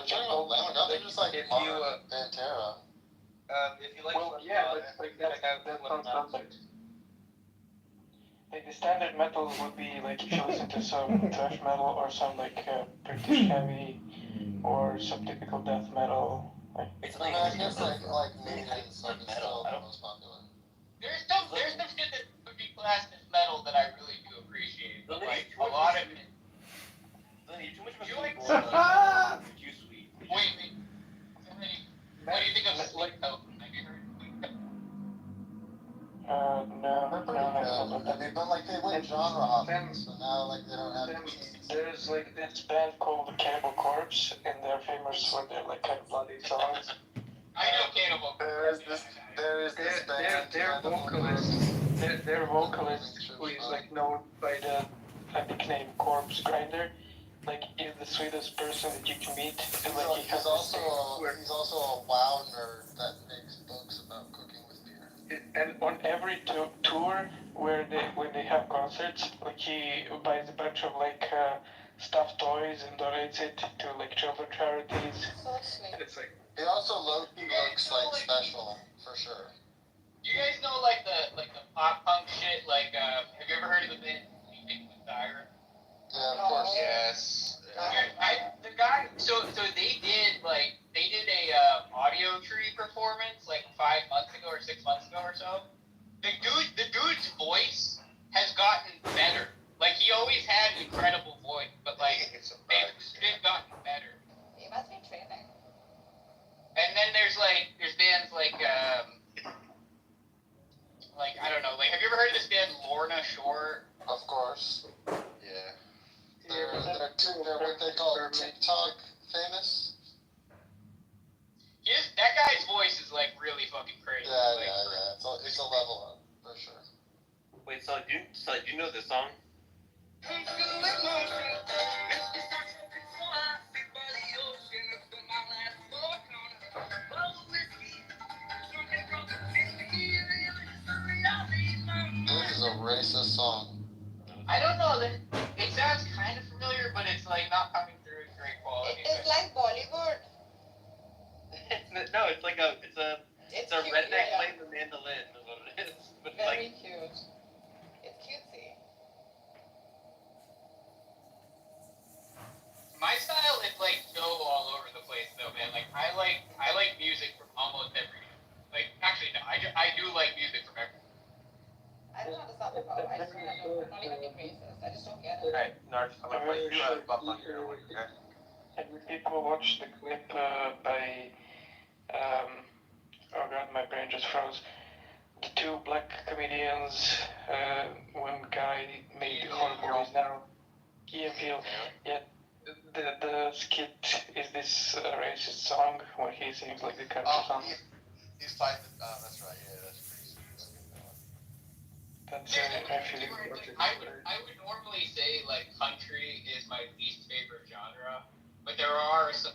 example, they're just like if modern you Pantera. if you like, well, yeah, but like that sounds perfect. Like the standard metal would be like if you listen to some thrash metal or some like British heavy or some typical death metal. Like, I mean, I guess like Maiden and stuff is still the most popular. There's some shit that would be classed as metal that I really do appreciate, but like a lot of it. Lenny, you're too much of a You like- too sweet. Wait. What do you think of Sleep Token? Have you heard Sleep Token? No. They're pretty good. I mean, but like they went genre hopping, so now like they don't have. There's like this band called Cannibal Corpse, and they're famous for their like kind of bloody songs. I know Cannibal. There is this band. Their vocalist, who is like known by the nickname Corpse Grinder, like is the sweetest person that you can meet. And like He's also a WoW nerd that makes books about cooking with beer. And on every tour when they have concerts, like he buys a bunch of like stuffed toys and donates it to like children charities. So sweet. It's like He also looks like special for sure. You guys know like the pop punk shit? Like, have you ever heard of the band Sleeping with Siren? Yeah, of course. Yes. The guy. So they did a audio tree performance like 5 months ago or 6 months ago or so. The dude's voice has gotten better. Like he always had an incredible voice, but like they've gotten better. You must be training. And then there's bands like I don't know, like have you ever heard of this band Lorna Shore? Of course. Yeah. They're what they call TikTok famous. That guy's voice is like really fucking crazy. Yeah. It's a level up for sure. Wait, so do you know this song? This is a racist song. I don't know, it sounds kind of familiar, but it's like not coming through in great quality. It's like Bollywood. No, it's a cute, redneck yeah. playing the mandolin is what it is. But Very cute. It's cutesy. My style is like so all over the place though, man. Like I like music from almost every. Like actually no, I do like music from every. I don't understand the power. I just not even being racist. I just don't get it. Alright, Narch, I'm gonna play you buff on your own, okay? and people watch the clip by oh god, my brain just froze. The two black comedians, one guy made horrible movies now. Key and Peele. Yeah. The skit is this racist song where he sings like the country song. He's fighting. That's right. Yeah, that's crazy. That's actually. I would normally say like country is my least favorite genre, but there are songs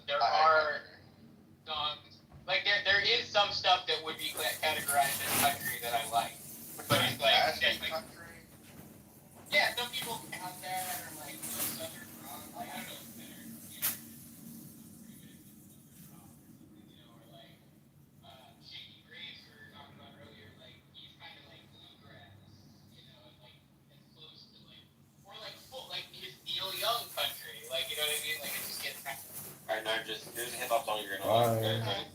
like there is some stuff that would be categorized as country that I like, but it's like country. Yeah, some people count that or like southern rock. Like I don't know what's better. Or like Shaky Graves we were talking about earlier. Like he's kind of like bluegrass, and like as close to like or like full like his Neil Young country. Like you know what I mean? Like it just gets kind of. Alright, Narch, here's a hip hop song you're gonna like.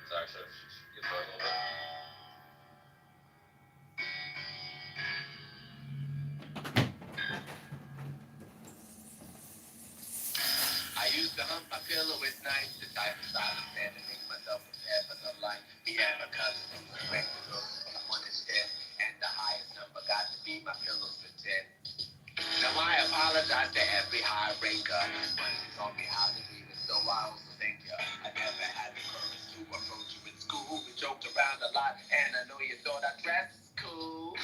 Sorry, so skip for a little bit. I used to hump my pillow at night, the type of silent man that makes myself prepare for the light. Began my cousin, respect the girls from the one step, and the highest number got to be my pillow's pretend. Now I apologize to every high ranker, but you taught me how to read it, so I also thank you. I never had the courage to approach you in school. We joked around a lot, and I know you thought I dressed cool,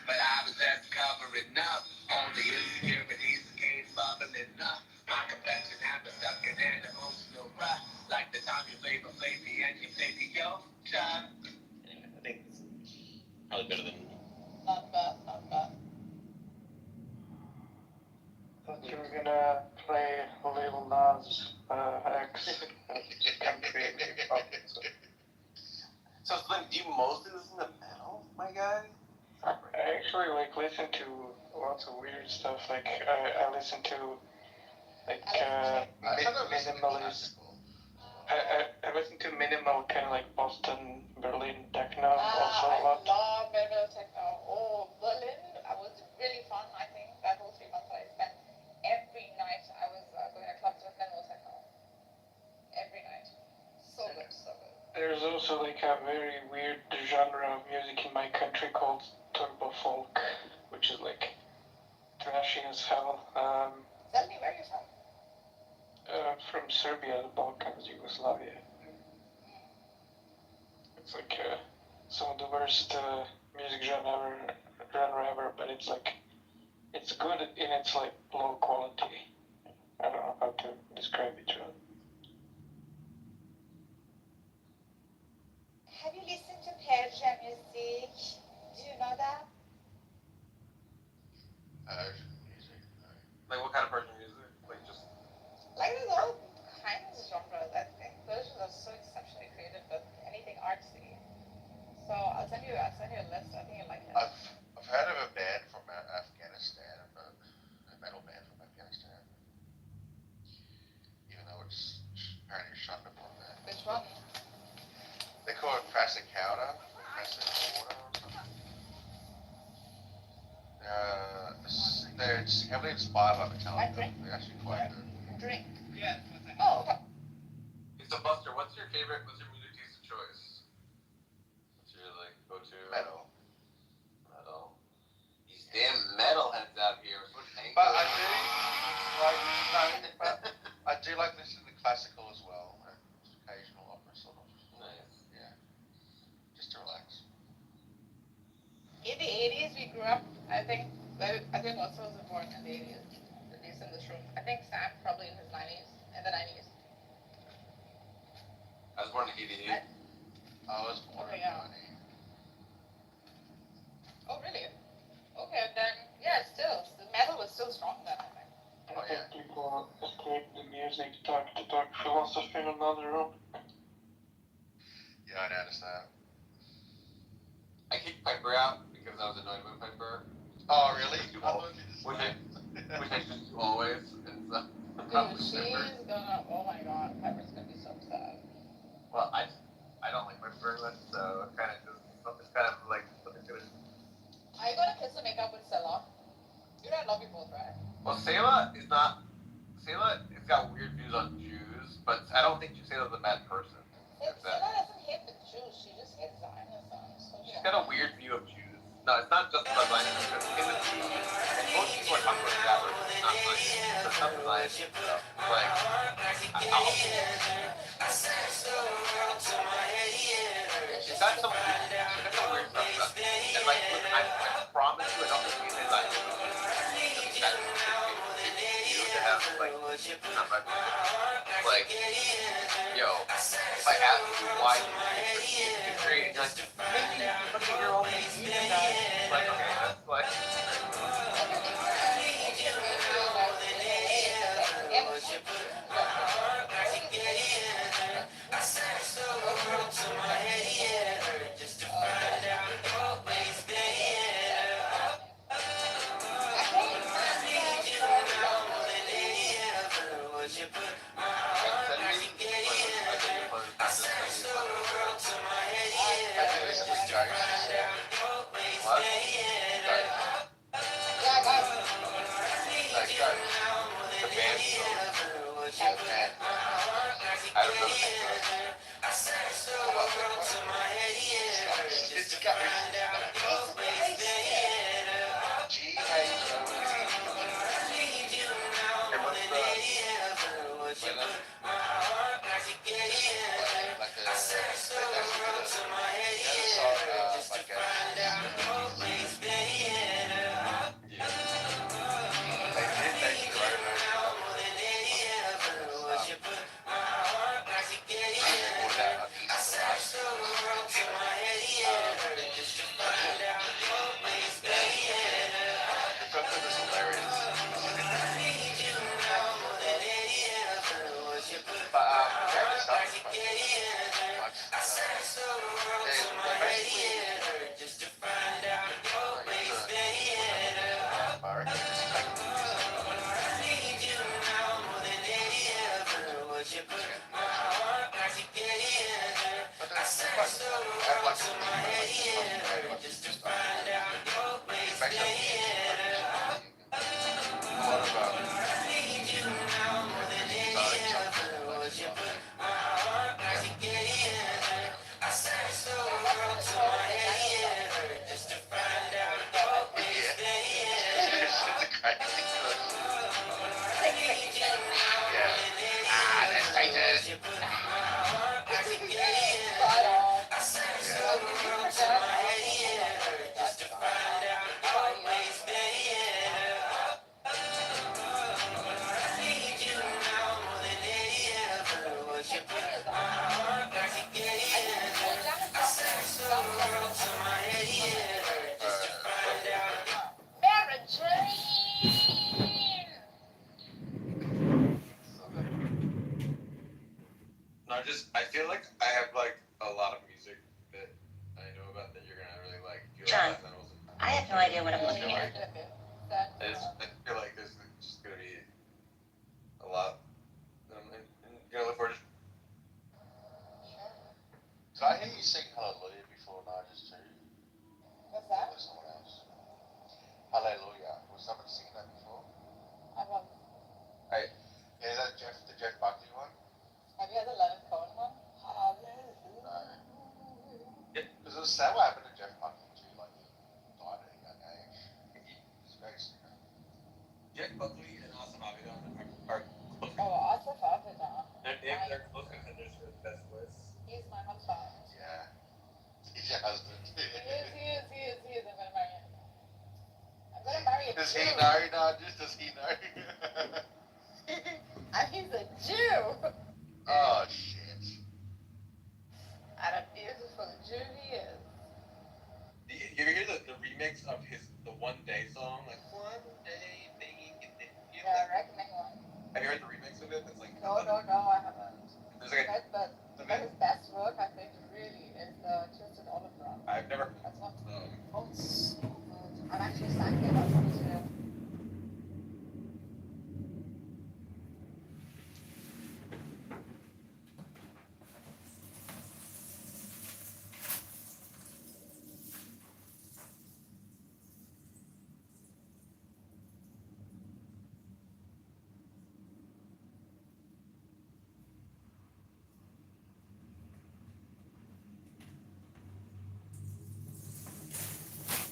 but I was just covering up all the insecurities that came bubbling up. My complexion had me stuck in an emotional rut, like the time you flavor me and you play me yo, cha. do you mostly listen to metal, my guy? I actually like listen to lots of weird stuff. Like I listen to like minimalist. I listen to minimal kind of like Boston, Berlin techno also a lot. I love minimal techno. Oh, Berlin, I was really fun. I think that whole 3 months I spent every night. I was going to clubs with minimal techno. Every night. So good, so good. There's also like a very weird genre of music in my country called turbo folk, which is like trashy as hell. Tell me where you're from. From Serbia, the Balkans, Yugoslavia. It's like some of the worst music genre ever, but it's like it's good in its like low quality. I don't know how to describe it really. Have you listened to Persian music? Do you know that? Music. Like what kind of Persian music? Like just. Like there's all kinds of genres. I think Persians are so exceptionally creative with anything artsy. So I'll send you a list. I think you'll like it. I've heard of a band from Afghanistan, a metal band from Afghanistan. Even though it's apparently shunned upon that. Which one? They call it Prasic Powder. Prasic Water or something. They're heavily inspired by Metallica. They're actually quite good. Drink. Yeah. Oh, okay. So Buster, what's your music taste of choice? What's your like go-to? Metal. Metal. These damn metalheads out here are so angry. But I do like listening to classical as well, and occasional opera sort of. Nice. Yeah. Just to relax. In the 80s, we grew up. I think most of us were born in the 80s. At least in this room. I think Sam probably in his 90s, in the 90s. I was born in 88. I was born in Yeah. 90. Oh, really? Okay, then, yeah, the metal was still strong then, I think. I think people escape the music to talk philosophy in another room. Yeah, I noticed that. I kicked Piper out because I was annoyed with Piper. Oh, really? Which I just do always, and so. Dude, she's gonna, oh my god, Piper's gonna be so sad. Well, I don't like Piper very much, so it's kind of like what they're doing. Are you gonna kiss and make up with Stella? You know I love you both, right? Well, Sayla has got weird views on Jews, but I don't think Sayla's a bad person. Stella doesn't hate the Jews, she just hates Zionism. So She's got a weird view of Jews. No, it's not just about Zionism, it's in the Jews. And most people are talking about that, but it's not Zionism. It's not Zionism stuff. Like, she's got some weird stuff. And like, listen, I promise you, I don't think you say Zionism. To have like not my like yo, if I ask you why you create like maybe you fucking your own media guy. Like okay, that's like That's Titus. Spot on. Well, you forgot that's Mary Jane! No, I feel like I have like a lot of music that I know about that you're gonna really like. John, I have no idea what I'm looking at. I feel like there's just gonna be a lot. I'm gonna look forward to. Did I hear you sing Hallelujah before Nigel too? What's that? Or someone else? Hallelujah. Was someone singing that before? I was. Yeah, is that the Jeff Buckley one? Have you heard the Leonard Cohen one? No. Because it was sad what happened to Jeff Buckley too, like he died at a young age. He's a great singer. Jeff Buckley and Austin Avidan are close. Oh, Asif Abida. They're close contenders for the best list. He's my husband. Yeah. He's your husband. He is. I'm gonna marry him. I'm gonna marry a Does Jew. he know? No, just does he know? And he's a Jew. Oh, shit. And a beautiful Jew he is. You ever hear the remix of the One Day song? Like, one day, Yeah, reckoning one. Have you heard the remix of it? It's like, No, I haven't. There's like But his best work, I think, really is the Twisted Olive Branch. I've never. That's one. Oh, so good. I'm actually sang it. That's what too.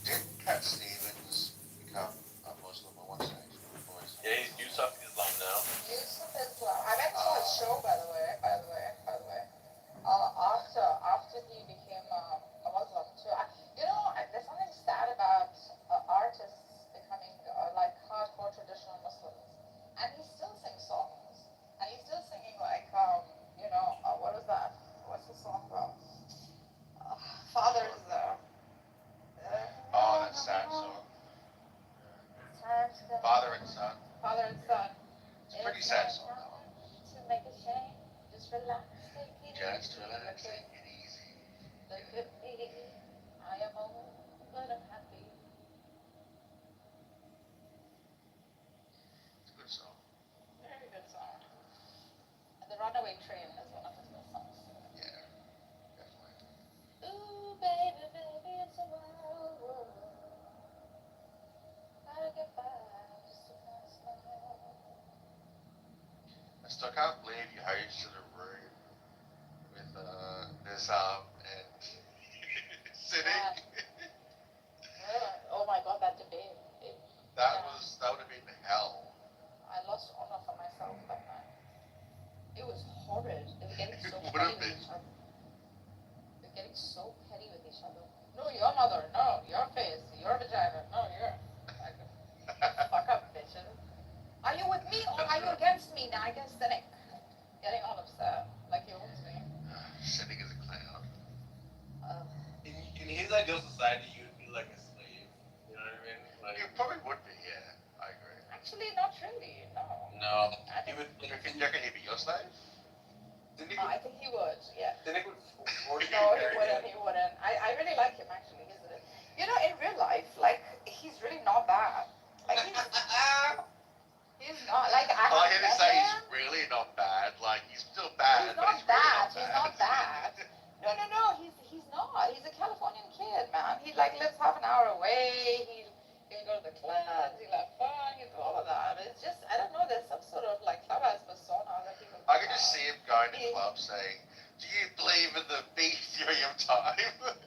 Didn't Cat Stevens become a Muslim at one stage? Yeah, he's Yusuf Islam now. Yusuf Islam. I went to his show, by the way. After he became a Muslim too. There's something sad about artists becoming like hardcore traditional Muslims, and he still sings songs, and he's still singing like what was that? What's the song from? Father's. Oh, that sad song. Father and Son. Father and Son. It's a pretty sad song, that one. To make a change, just relax, take it Just easy. relax, take it easy. Look at me, I am old, but I'm happy. It's a good song. Very good song. And The Runaway Train is one of his best songs. Yeah, definitely. Ooh, baby, it's a wild world. Gotta get by just a nice night. I still can't believe you hosted a room with Nizam and Siddiq. Oh my god, that debate. That would have been hell. I lost honor for myself that night. It was horrid. They were getting so It would petty have with been. each other. They were getting so petty with each other. No, your mother. No, your face. Your vagina. No, your. Fuck up, bitches. Are you with me or are you against me? Now I guess Cynic. Getting all upset. Like he owns me. Siddiq is a clown. In his ideal society, you would be like a slave. You know what I mean? Like, You probably would be, yeah. I agree. Actually, not really. No. no, I he think, would. You reckon he'd be your slave? Cynic I think he would. Yeah. would force you No, to he marry wouldn't. him. He wouldn't. I really like him actually. In real life, like he's really not bad. Like he's not like I I have hear to met say him. he's really not bad. Like, he's still bad. He's but not bad. Really He's not bad. No. He's not. He's a Californian. he like lives half an hour away. He'll go to the clubs. He'll have fun. He'll do all of that. It's just I don't know. There's some sort of like clubhouse persona that people. I can just see him going to clubs saying, "Do you believe in the big theory of time?"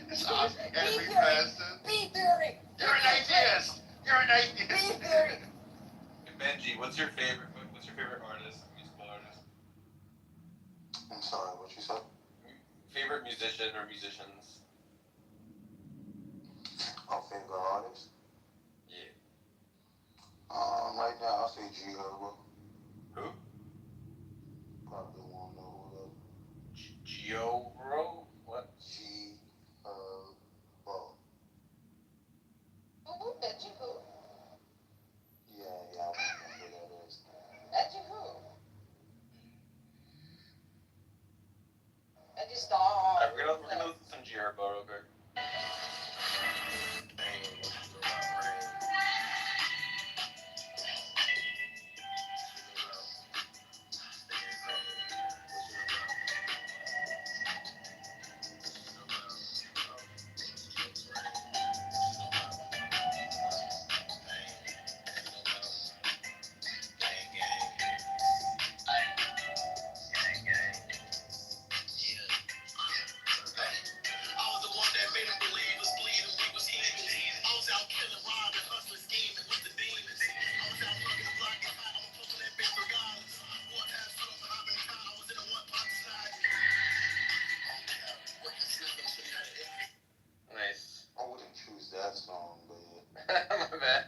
Just asking every person. Bee theory. You're an atheist. You're an atheist. Bee theory. Benji, what's your favorite artist, musical artist? I'm sorry, what you said? Favorite musician or musicians? My favorite artist? Yeah. Right now I'll say G Herbo. Who? Probably won't know who Gioro? What? G Herbo. Who? Benji who? Yeah, I won't know who that is. Benji who? Benji stop. Alright, we're gonna listen to some Giorbo real quick. Nice. I wouldn't choose that song, but My bad.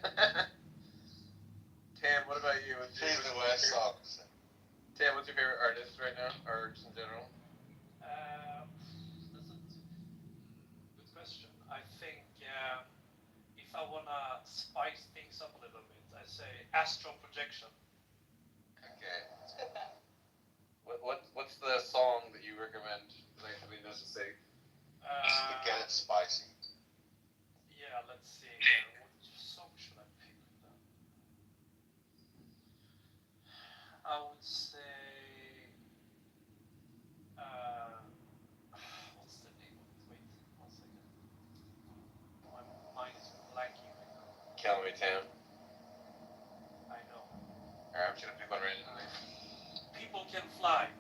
Tam, what about you? He's the worst song. Tam, what's your favorite artist right now, or just in general? That's a good question. I think if I wanna spice things up a little bit, I say Astral Projection. Okay. It's good man. What's the song that you recommend? Like, I mean, this is say. To get it spicy. Yeah, let's see. What song should I pick then? I would say. What's the name of it? Wait, 1 second. My mind is blanking right now. Kill me, Tam. I know. Alright, I'm just gonna pick one randomly. People Can Fly.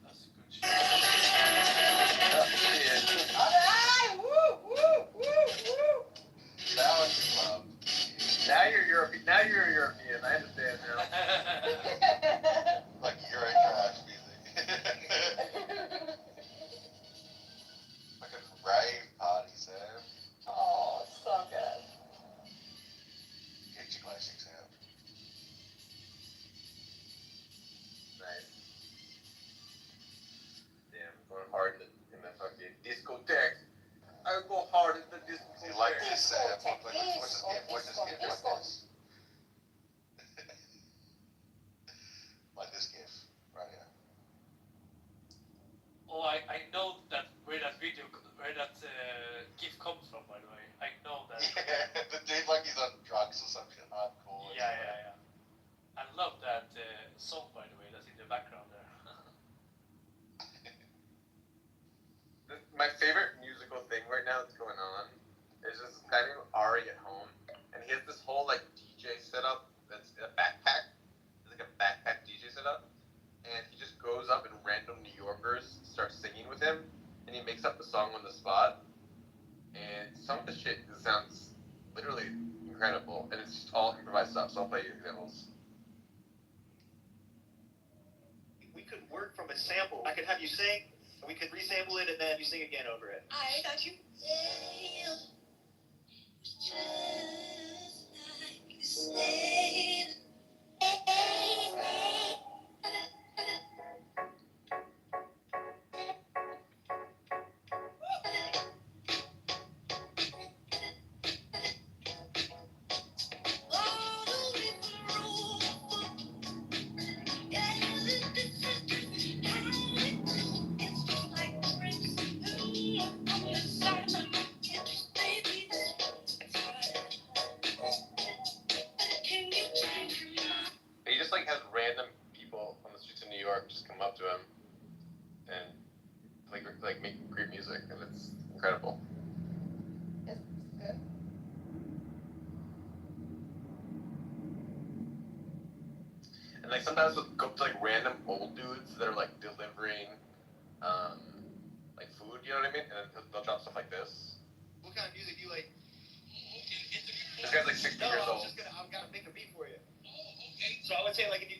That's a good shit. Alright! Woo! Woo! Woo! Woo! That was the club. Now you're European. Now you're a European. I understand now. Like Euro trash music. Like a rave party, Sam. Oh, so good. Get your classics out. Nice. Damn, going hard in the fucking discotheque. I go hard in the discotheque. You like this, Sam? Discotheque, What's this gift? What's this gift? What's disco. this? Like this gift right here. Oh, I know that where that GIF comes from, by the way. I know that. Yeah, the dude like he's on drugs or some shit hardcore. Yeah. I love that song, by the way, that's in the background there. My favorite musical thing right now that's going on is this guy named Ari at home, and he has this whole like DJ setup that's a backpack. It's like a backpack DJ setup, and he just goes up and random New Yorkers start singing with him, and he makes up the song on the spot. And some of the shit sounds literally incredible, and it's just all improvised stuff. So I'll play you examples. We could work from a sample. I could have you sing, and we could resample it, and then you sing again over it. I got you. Just like you said. He just like has random people on the streets of New York just come up to him and make great music, and it's incredible. It's good. And like sometimes they'll go to like random old dudes that are like delivering like food, you know what I mean? And they'll drop stuff like this. What kind of music do you like? This guy's like 60 No, years I was old. just gonna, I've got to make a beat for you. So I would say like if you.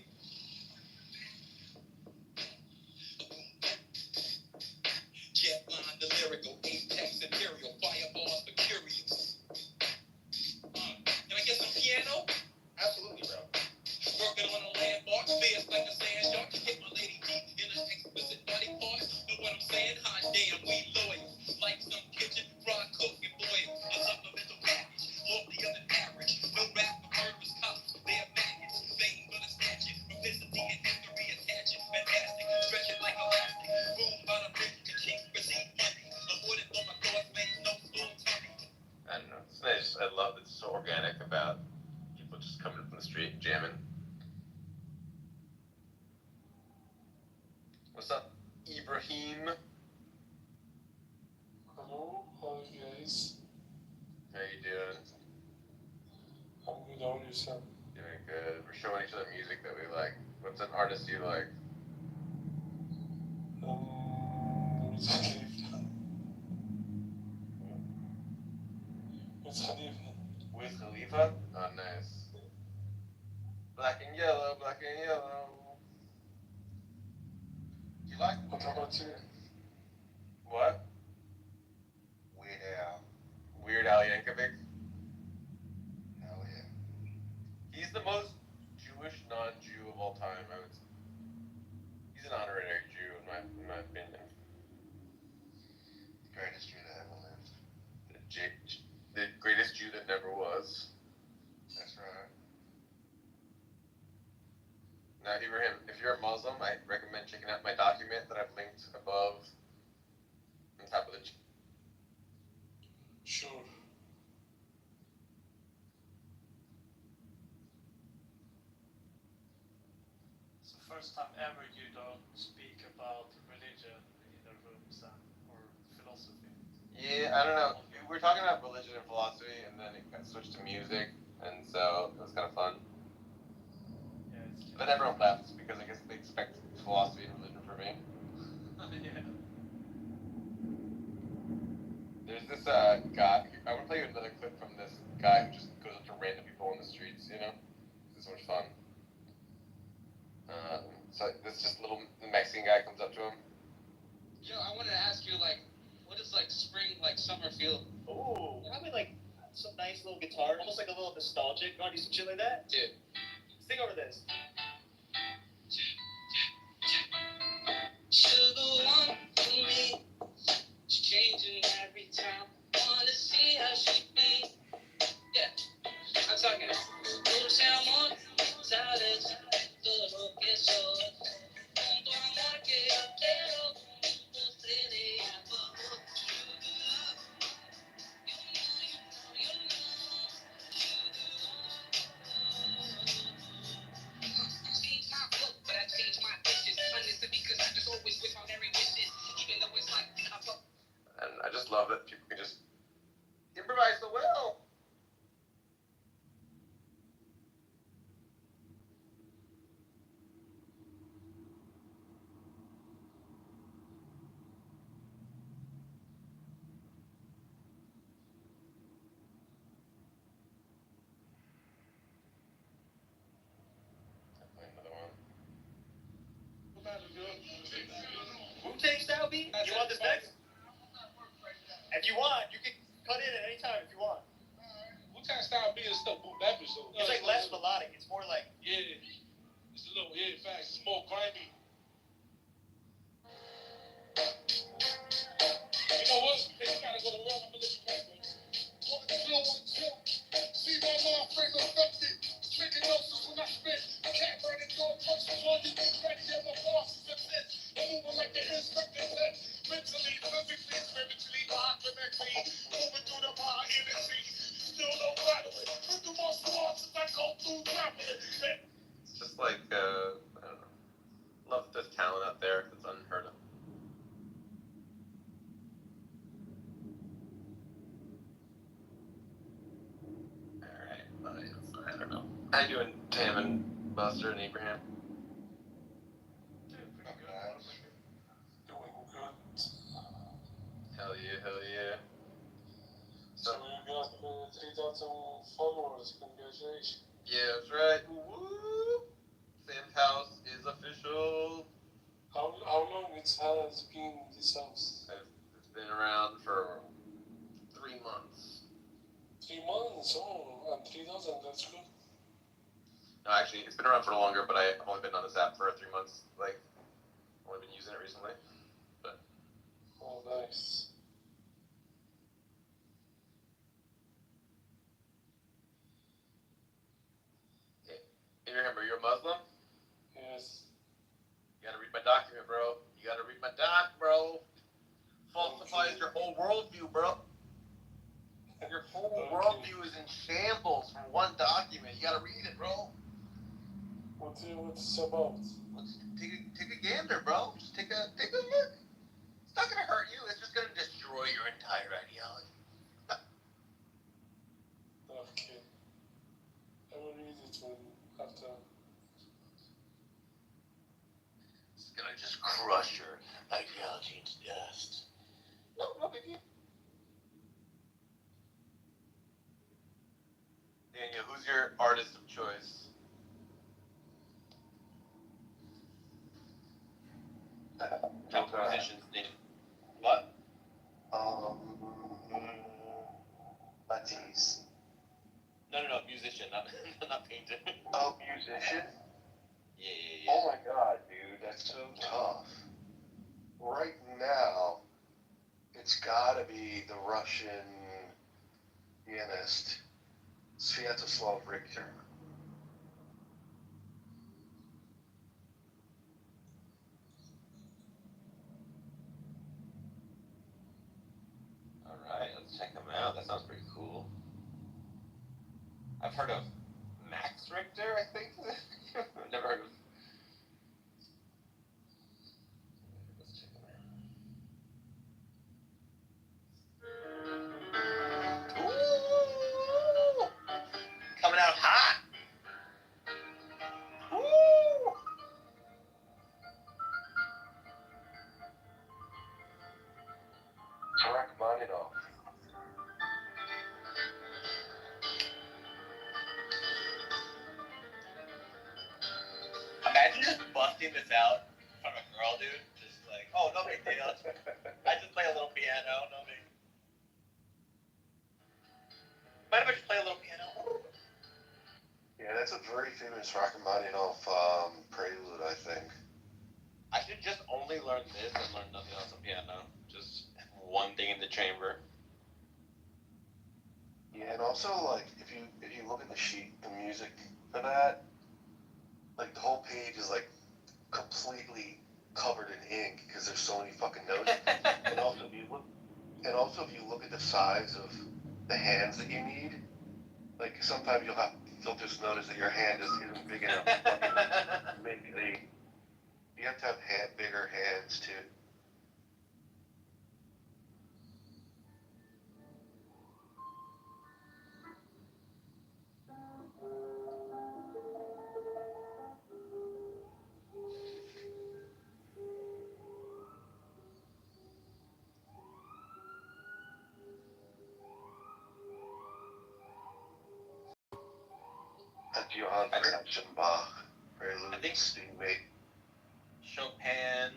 Jet line, the lyrical, apex, imperial, fireballs, mercurial. Can I get some piano? Absolutely, bro. Working on a landmark, fierce like a sand shark. Hit my lady deep in an explicit body part. Know what I'm saying? Hot damn, we loyal. Like some kitchen, fried, cook, and boil. A supplemental package, loftier than average. No rap for murderous cops, they're maggots. Fame gonna snatch it, publicity and history attach it. Fantastic, stretch it like elastic. Boom, bada bing, ka-ching, receive money. Avoid it for my thoughts, make no full tummy. I don't know. It's nice. I love it's so organic about people just coming from the street jamming. What's up, Ibrahim? Hello, how are you guys? How you doing? I'm good, how are yourself? Doing good. We're showing each other music that we like. What's an artist you like? It's Khalifa. It's Khalifa. Wiz Khalifa? Oh, nice. Black and yellow, black and yellow. You like What about you? What? Weird Al. Weird Al Yankovic? Hell yeah. He's the most Jewish non-Jew of all time. I would say. He's an honorary Jew in my opinion. The greatest Jew that ever lived. The greatest Jew that never was. That's right. Now, Ibrahim, if you're a Muslim, I recommend checking out my document that I've linked above on top of the. Sure. It's the first time ever you don't speak about religion in the rooms or philosophy. Yeah, I don't know. We were talking about religion and philosophy, and then it got switched to music, and so it was kind of fun. Yeah, it's But then everyone left because I guess they expect philosophy and religion from me. yeah. There's this guy. I want to play you another clip from this guy who just goes up to random people on the streets. You know, it's so much fun. So this just little Mexican guy comes up to him. Yo, I wanted to ask you, like, what is like spring, like summer feel? Oh, probably like some nice little guitar, almost like a little nostalgic. You want to do some shit like that? Yeah. Sing over this. Sugar one for me. She's changing every time. Wanna see how she be. Yeah, I'm talking. Dulce amor, sabes, todo lo que soy. Con tu amor que yo quiero, un postre de amor. Change my flow, but I change my dishes. Honestly, because I just always wish on every wishes. Even though it's like I fuck. And I just love that people can just improvise so well. I'll play another one. Wu-Tang style beat? You want this next? If you want, you can cut in at any time if you want. Wu-Tang style beat is still boom bap so. It's like less melodic. It's more like. Yeah, it's a little, yeah, facts. It's more grimy. You know what? You gotta go to wrong. I'm gonna let you back, bro. Walk the floor with two. See my mind frame affected. Drinking notes when I spit. Can't burn it, don't touch the one. You be ready, and my boss is upset. I'm moving like the inspector said. Mentally, physically, spiritually, biochemically. Moving through the bar energy. Still no battling. With the most parts as I go through grappling. It's just like I don't know. Love yeah. So you got 3,000 followers. Congratulations. Yeah, that's right. Woo! Sam's house is official. How long it has been this house? It's been around for 3 months. 3 months. Oh, and 3,000. That's good. No, actually, it's been around for longer, but I've only been on this app for 3 months. Like, only been using it recently. Oh, nice. Hey, remember, you're a Muslim? Yes. You gotta read my document, bro. You gotta read my doc, bro. Falsifies your whole worldview, bro. Your whole worldview is in shambles from one document. You gotta read it, bro. What's it about? Let's take a gander, bro. Just take a look. It's not gonna hurt you. It's just gonna destroy your entire ideology. Okay. I will read it when after. It's gonna just crush your ideology into dust. No big deal. Daniel, who's your artist of choice? Top musicians name. What? Matisse. No, musician, not painter. Oh, musician? Yeah. Oh my god, dude, that's so tough. Right now, it's gotta be the Russian pianist, Sviatoslav Richter. Alright, let's check them out. That sounds pretty cool. I've heard of Max Richter, I think. I've never heard of. Let's check them out. Ooh! Coming out hot! Ooh! Rachmaninoff. Imagine just busting this out in front of a girl, dude. Just like, oh, no big deal. I just play a little piano, no big. Mind if I just play a little piano? Yeah, that's a very famous Rachmaninoff prelude, I think. I should just only learn this and learn nothing else on piano. Just one thing in the chamber. Yeah, and also like if you look at the sheet, the music for that, like the whole page is like completely covered in ink because there's so many fucking notes. and also if you look at the size of the hands that you need, like sometimes you'll just notice that your hand isn't big enough. You have to have bigger hands too. That's Johann Sebastian Bach prelude. I think Steve made. Chopin.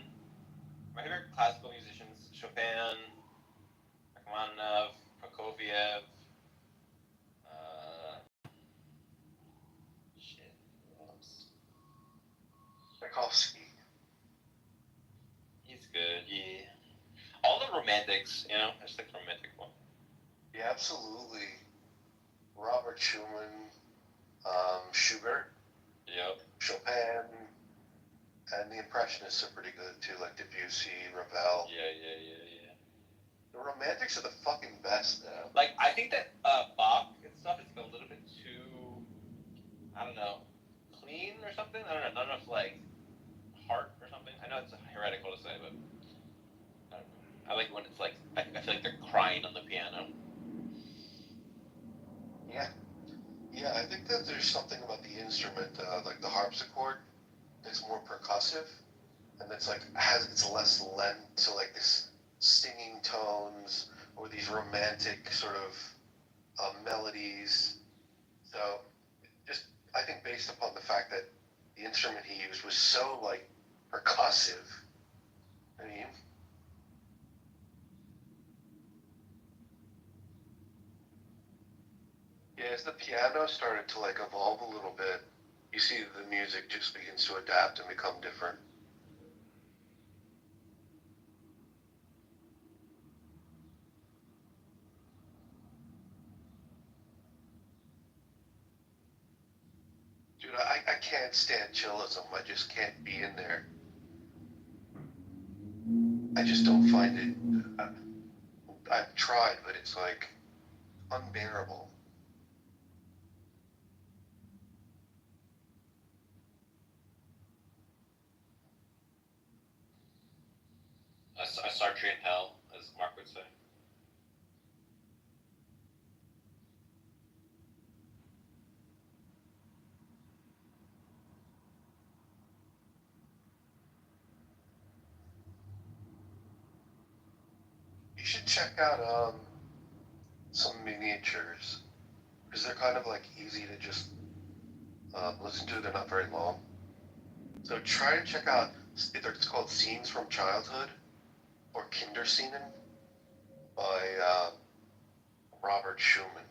My favorite classical musicians: Chopin, Rachmaninoff, Prokofiev. Shit. What else? Tchaikovsky. He's good. Yeah. All the romantics, I just like the romantic one. Yeah, absolutely. Robert Schumann, Schubert, Yep. Chopin, and the Impressionists are pretty good too, like Debussy, Ravel. Yeah. The Romantics are the fucking best now. Like, I think that Bach and stuff is a little bit too, I don't know, clean or something. I don't know, not enough like heart or something. I know it's heretical to say, but I don't know. I like it when it's like I feel like they're crying on the piano. Yeah, I think that there's something about the instrument, like the harpsichord, that's more percussive, and it's like it's less lent to like this singing tones or these romantic sort of melodies. So just I think based upon the fact that the instrument he used was so like percussive. I mean, yeah, as the piano started to like evolve a little bit, you see the music just begins to adapt and become different. Dude, I can't stand chillism. I just can't be in there. I just don't find it. I've tried, but it's like unbearable. A Sartre in hell, as Mark would say. You should check out some miniatures because they're kind of like easy to just listen to. They're not very long. So try to check out. It's called Scenes from Childhood or Kinderscenen by Robert Schumann.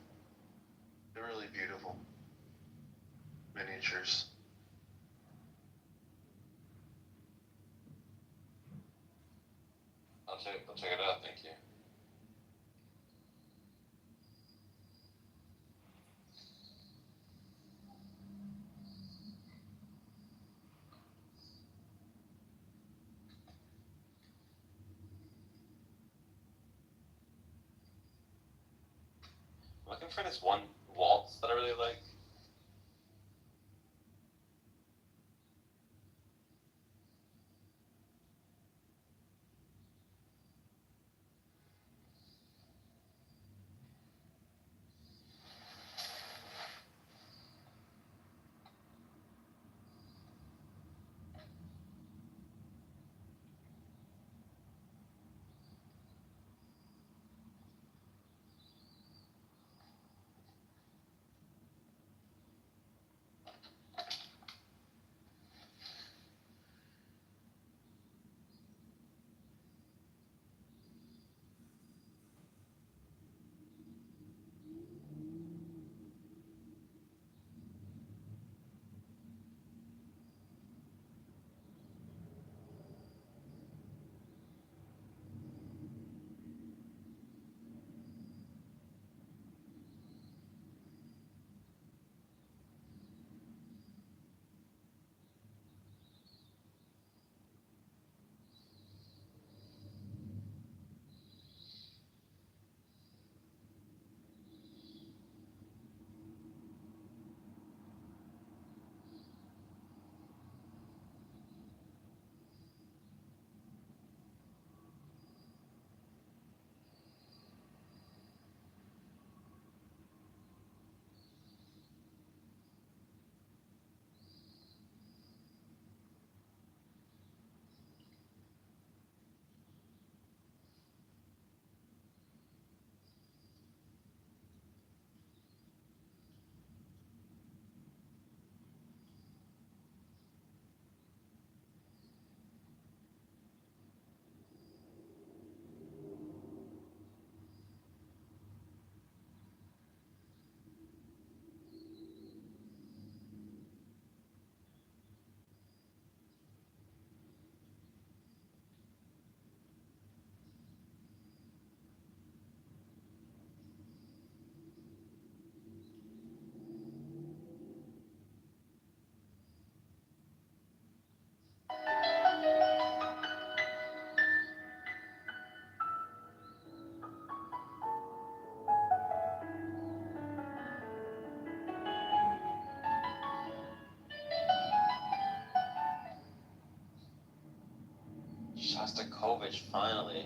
They're really beautiful miniatures. I'll check it out. Thank you. I'm looking for this one waltz that I really like. Shostakovich, finally.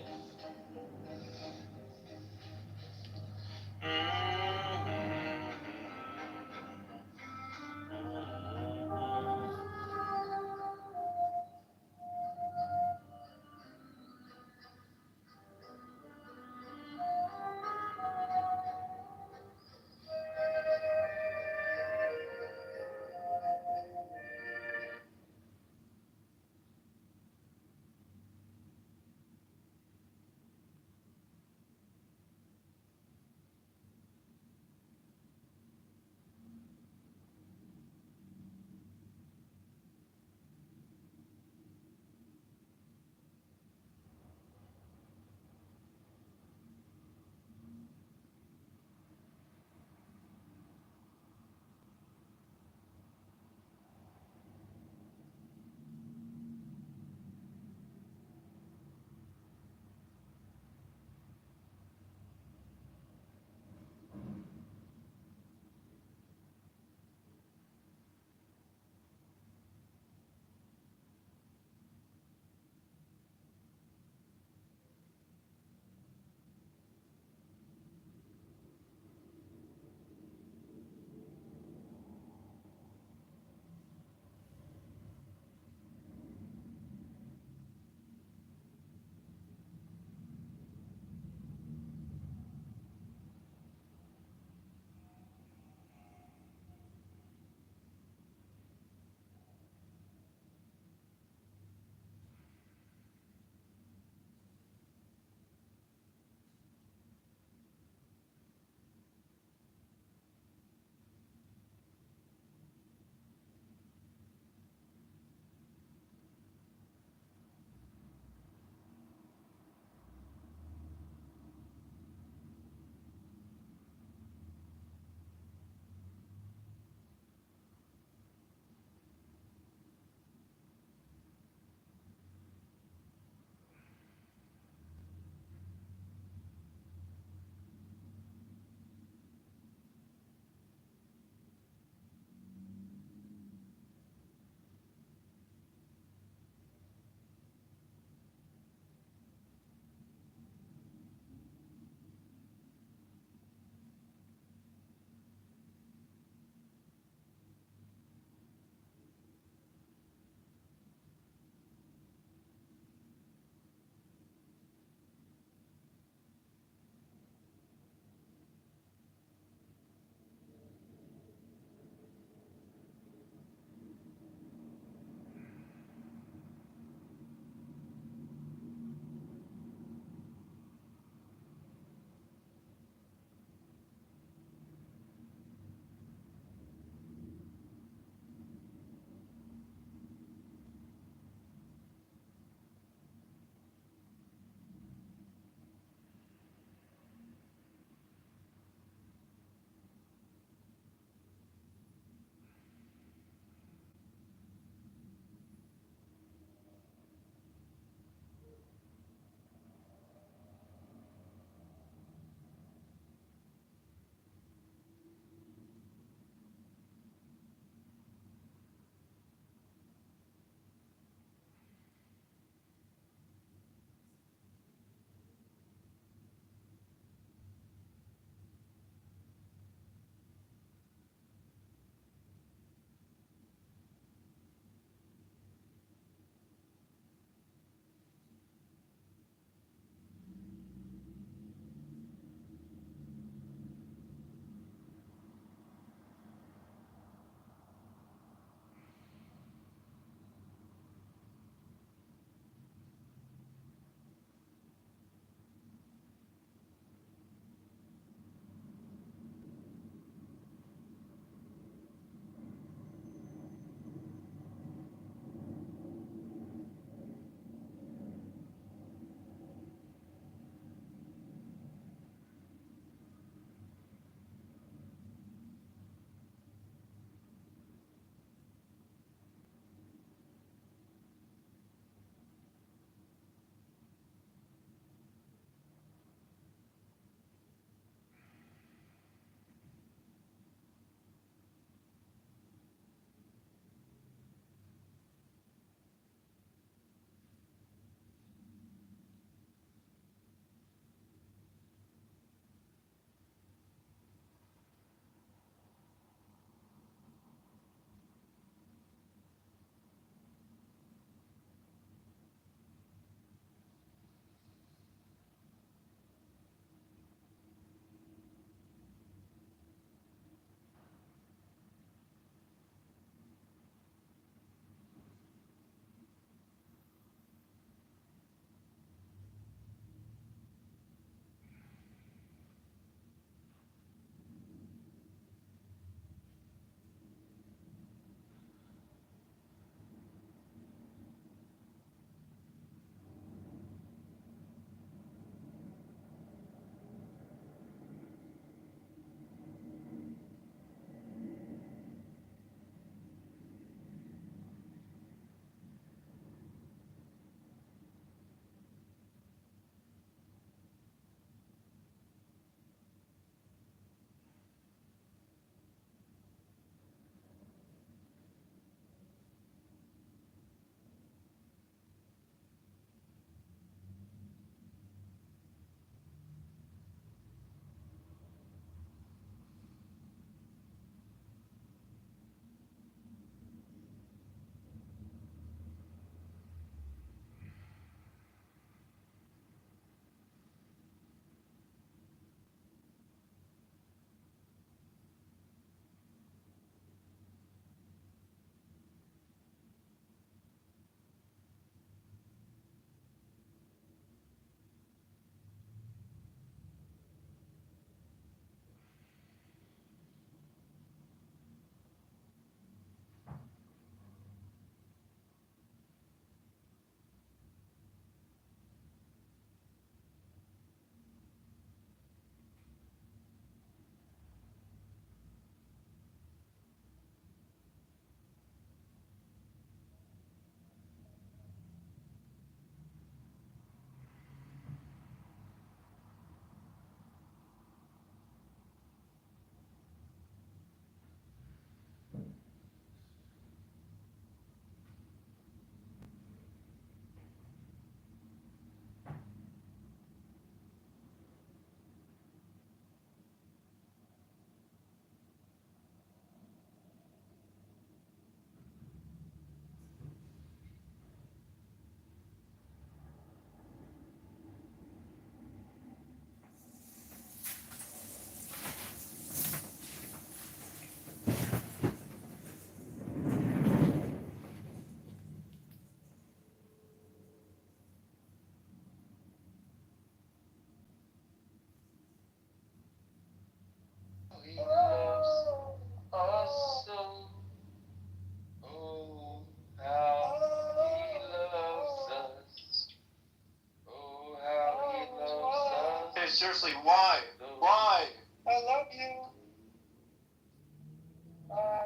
seriously, why? Why? I love you.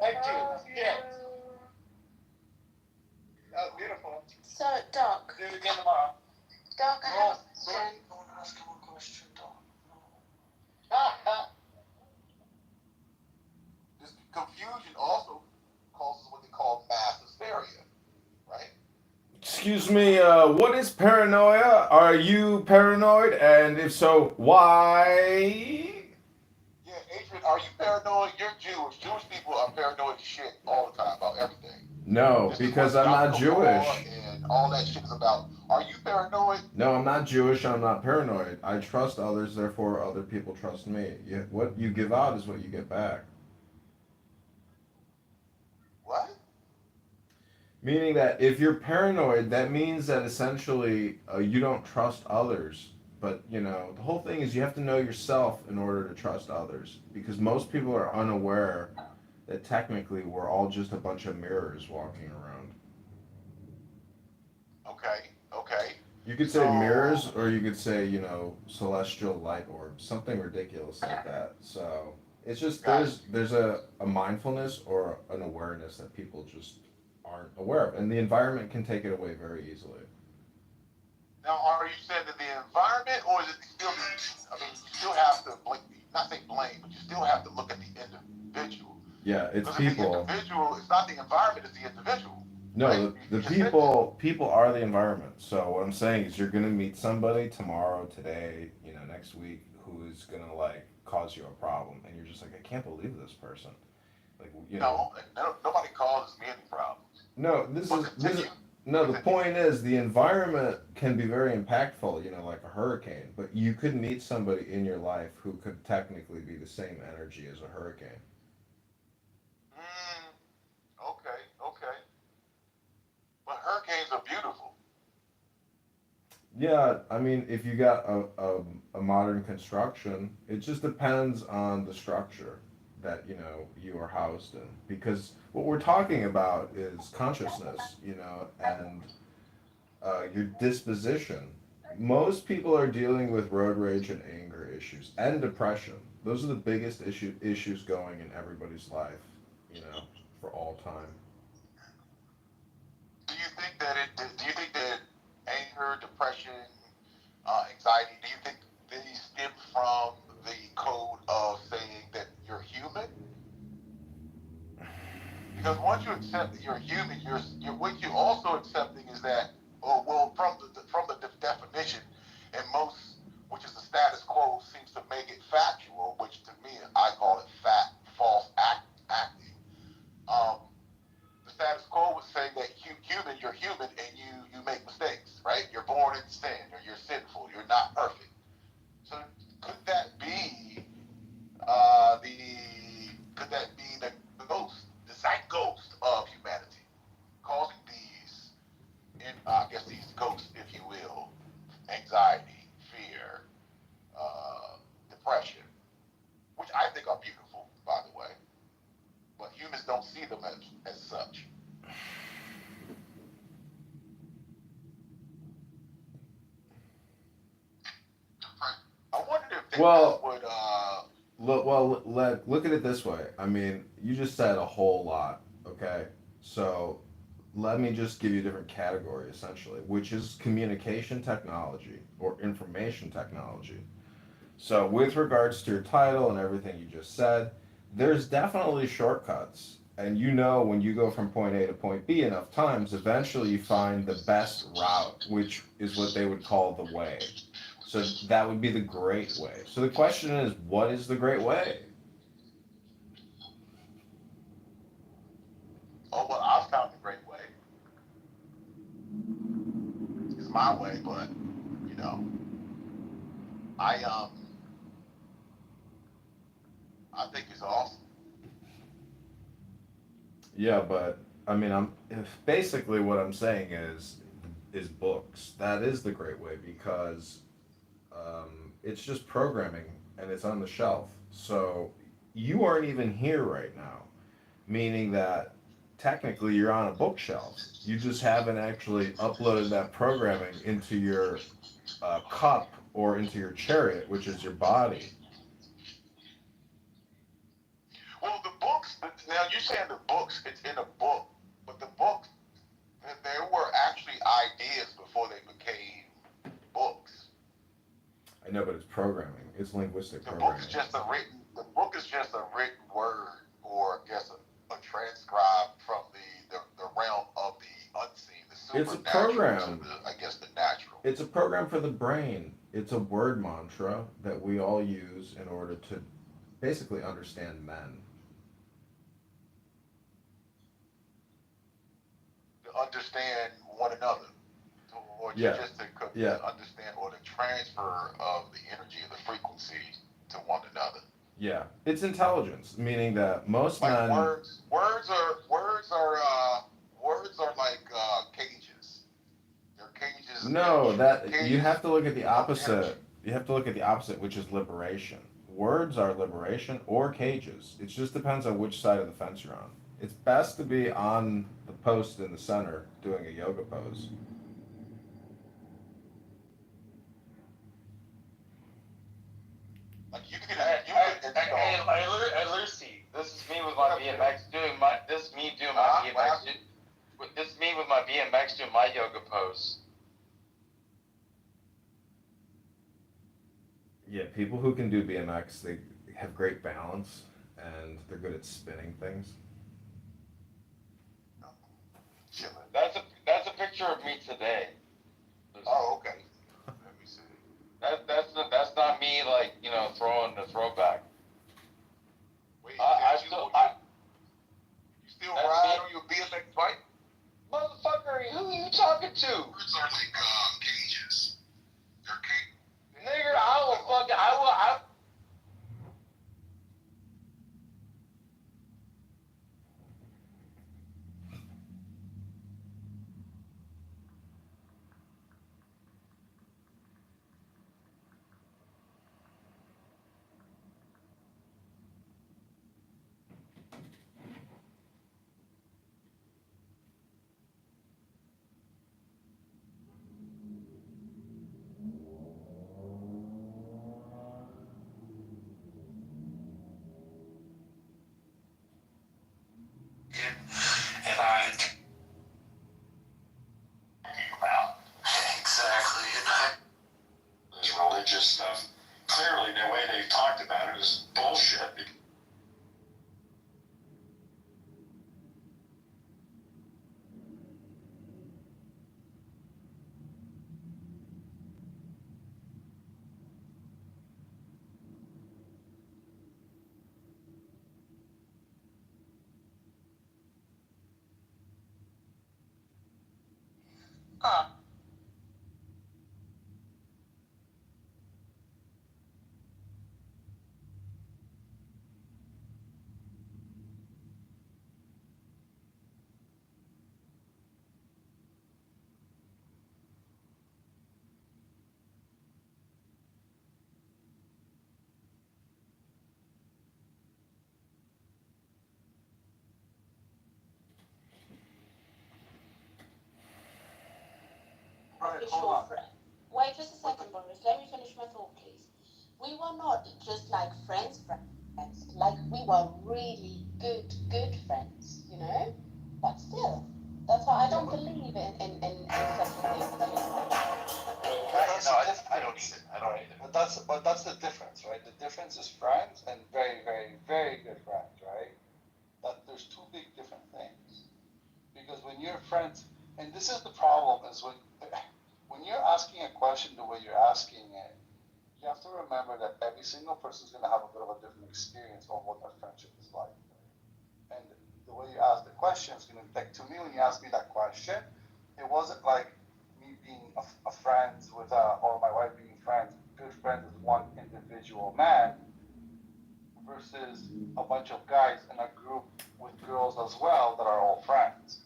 Thank you. Yeah. That was beautiful. So, Doc. Do it again tomorrow. Doc, I have a question. Don't ask him a question, Doc. This confusion also causes what they call mass hysteria, right? Excuse me, what is paranoia? Are you paranoid? And if so, why? Yeah, Adrian, are you paranoid? You're Jewish. Jewish people are paranoid as shit all the time about everything. No, This is because what I'm not Yom Kippur Jewish. and all that shit is about. Are you paranoid? No, I'm not Jewish. I'm not paranoid. I trust others, therefore other people trust me. What you give out is what you get back. What? Meaning that if you're paranoid, that means that essentially you don't trust others. But, you know, the whole thing is you have to know yourself in order to trust others. Because most people are unaware that technically we're all just a bunch of mirrors walking around. Okay, okay. You could say mirrors, or you could say, you know, celestial light orbs, something ridiculous like that. So it's just there's a mindfulness or an awareness that people just aren't aware of, and the environment can take it away very easily. Now, are you saying that the environment, or is it still? I mean, you still have to not say blame, but you still have to look at the individual. Yeah, it's Because people. the individual, it's not the environment; it's the individual. No, right? the people are the environment. So what I'm saying is you're gonna meet somebody tomorrow, today, you know, next week, who is gonna like cause you a problem, and you're just like, I can't believe this person. Like, you know. No, nobody causes me any problems. No, the point is the environment can be very impactful, you know, like a hurricane, but you could meet somebody in your life who could technically be the same energy as a hurricane. Okay. But hurricanes are beautiful. Yeah, I mean, if you got a modern construction, it just depends on the structure that, you know, you are housed in. Because what we're talking about is consciousness, you know, and your disposition. Most people are dealing with road rage and anger issues and depression. Those are the biggest issues going in everybody's life, you know, for all time. Do you think that anger, depression, anxiety, do you think they stem from the code of saying that you're human? Because once you accept that you're human, what you're also accepting is that, from the definition, and most, which is the status quo, seems to make it factual, which to me I call it false acting. The status quo would say that you're human, and you make mistakes, right? You're born in sin, or you're sinful, you're not perfect. So could that be the ghost, the zeitgeist of humanity, causing these ghosts, if you will, anxiety, fear, depression, which I think are beautiful, by the way, but humans don't see them as such. I wonder if they would. Look at it this way. I mean, you just said a whole lot, okay? So let me just give you a different category, essentially, which is communication technology or information technology. So with regards to your title and everything you just said, there's definitely shortcuts. And you know when you go from point A to point B enough times, eventually you find the best route, which is what they would call the way. So that would be the great way. So the question is, what is the great way? Oh, well, I've found the great way. It's my way, but, you know, I think it's awesome. Yeah, but I mean, basically what I'm saying is books. That is the great way because it's just programming and it's on the shelf. So you aren't even here right now, meaning that technically you're on a bookshelf. You just haven't actually uploaded that programming into your cup or into your chariot, which is your body. Well, the books. Now you're saying the books. It's in a book, but the books. There were actually ideas before they became books. I know, but it's programming. It's linguistic The programming. book is just a written. The book is just a written word, or I guess a transcribed from the realm of the unseen, the It's a supernatural program. to the, I guess, the natural. It's a program for the brain. It's a word mantra that we all use in order to basically understand men. To understand one another, or Yeah. just to Yeah. understand, or the transfer of the energy of the frequency to one another. Yeah, it's intelligence, meaning that most Like men. words are like cages. They're cages. No, that cages you have to look at the of opposite. energy. You have to look at the opposite, which is liberation. Words are liberation or cages. It just depends on which side of the fence you're on. It's best to be on the post in the center doing a yoga pose. Like you can, Hey, Lucy, this is me with my BMX doing my. This is me doing my BMX. This is me with my BMX doing my yoga pose. Yeah, people who can do BMX, they have great balance and they're good at spinning things. That's a picture of me today. Oh, okay. Let me see. That's not me like throwing the throwback. Wait, You still ride on your BMX bike? Motherfucker, who are you talking to? Words are like cages. They're cages. Nigga, I Exactly. This religious stuff. Clearly, the way they talked about it is bullshit. Official friend. Wait just a second, Boris. Let me finish my thought, please. We were not just like friends. Like we were really good friends, you know? But still, that's why I don't believe in such a thing. I don't either. But that's the difference, right? The difference is friends and very, very, very good friends, right? But there's two big different things. Because when you're friends, and this is the problem, is when you're asking a question the way you're asking it, you have to remember that every single person is going to have a bit of a different experience of what that friendship is like. Right? And the way you ask the question is going to, like, to me, when you ask me that question, it wasn't like me being a friend with, or my wife being friends, good friends with one individual man versus a bunch of guys in a group with girls as well that are all friends.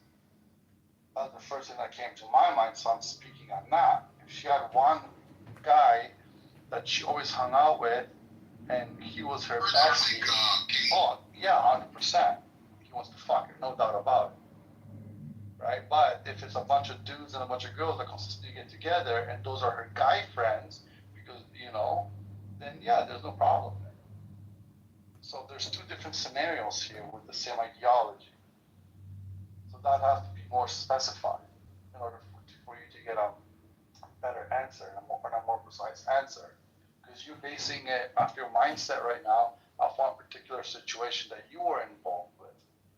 That's the first thing that came to my mind, so I'm speaking on that. If she had one guy that she always hung out with, and he was her bestie, oh, yeah, 100%. He wants to fuck her, no doubt about it. Right? But if it's a bunch of dudes and a bunch of girls that consistently get together, and those are her guy friends, because then yeah, there's no problem there. So there's two different scenarios here with the same ideology. So that has to be more specified in order for you to get a better answer and a more precise answer. Because you're basing it off your mindset right now of one particular situation that you were involved with.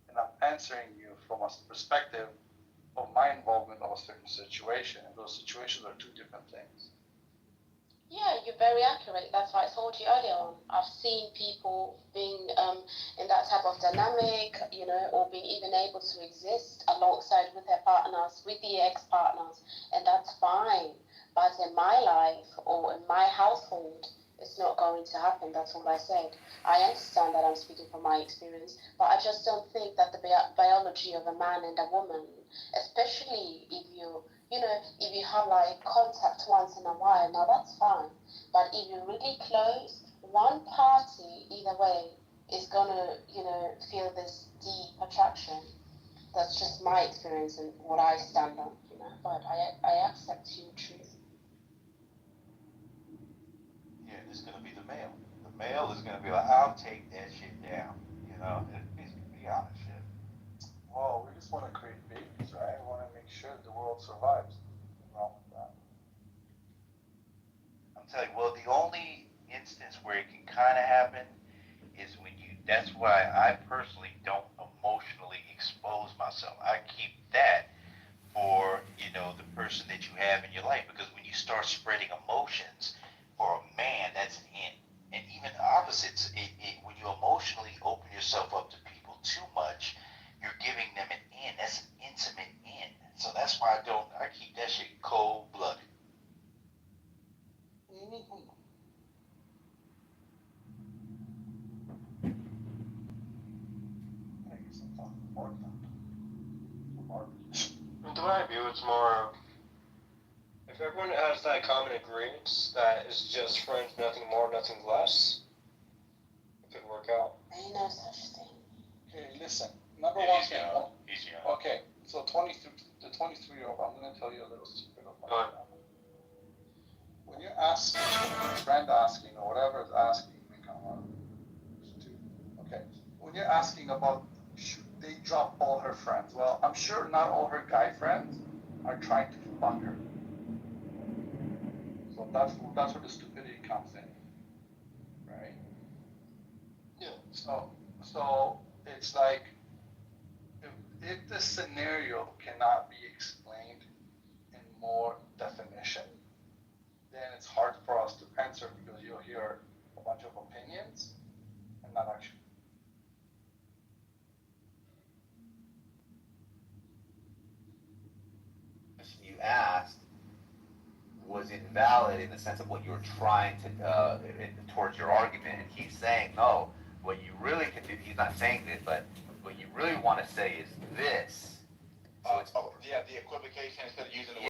And I'm answering you from a perspective of my involvement of a certain situation. And those situations are two different things. Yeah, you're very accurate. That's why I told you earlier on. I've seen people being in that type of dynamic, or being even able to exist alongside with their partners, with the ex-partners, and that's fine. But in my life or in my household, it's not going to happen. That's all I said. I understand that I'm speaking from my experience, but I just don't think that the biology of a man and a woman, especially if if you have like contact once in a while, now that's fine. But if you're really close, one party, either way, is gonna, feel this deep attraction. That's just my experience and what I stand on, But I accept your truth. Yeah, it's gonna be the male. The male is gonna be like, I'll take that shit down. Let's be honest. Shit. Well, we just want to create babies, right? We want to make sure the world survives. Nothing wrong with that. I'm telling you, well, the only instance where it can kind of happen is when that's why I personally don't emotionally expose myself. I keep that for, the person that you have in your life, because when you start spreading emotions for a man, that's an in. And even the opposites, when you emotionally open yourself up to people too much, you're giving them an in. That's an intimate in. So that's why I keep that shit cold-blooded. To my view, it's more if everyone has that common agreement that it's just friends, nothing more, nothing less, it could work out. Ain't no such thing. Okay, listen. Number Yeah, one he's thing. young. Okay, so the 23-year-old, I'm going to tell you a little secret of my family. When you ask a friend asking or whatever is asking, okay, when you're asking about should they drop all her friends, well, I'm sure not all her guy friends are trying to fuck her. So that's where the stupidity comes in, right? Yeah. So it's like if the scenario cannot be explained in more definition, then it's hard for us to answer because you'll hear a bunch of opinions and not action. You asked was invalid in the sense of what you were trying to towards your argument, and he's saying no. What you really can do, he's not saying this, but what you really want to say is this. The equivocation instead of using the word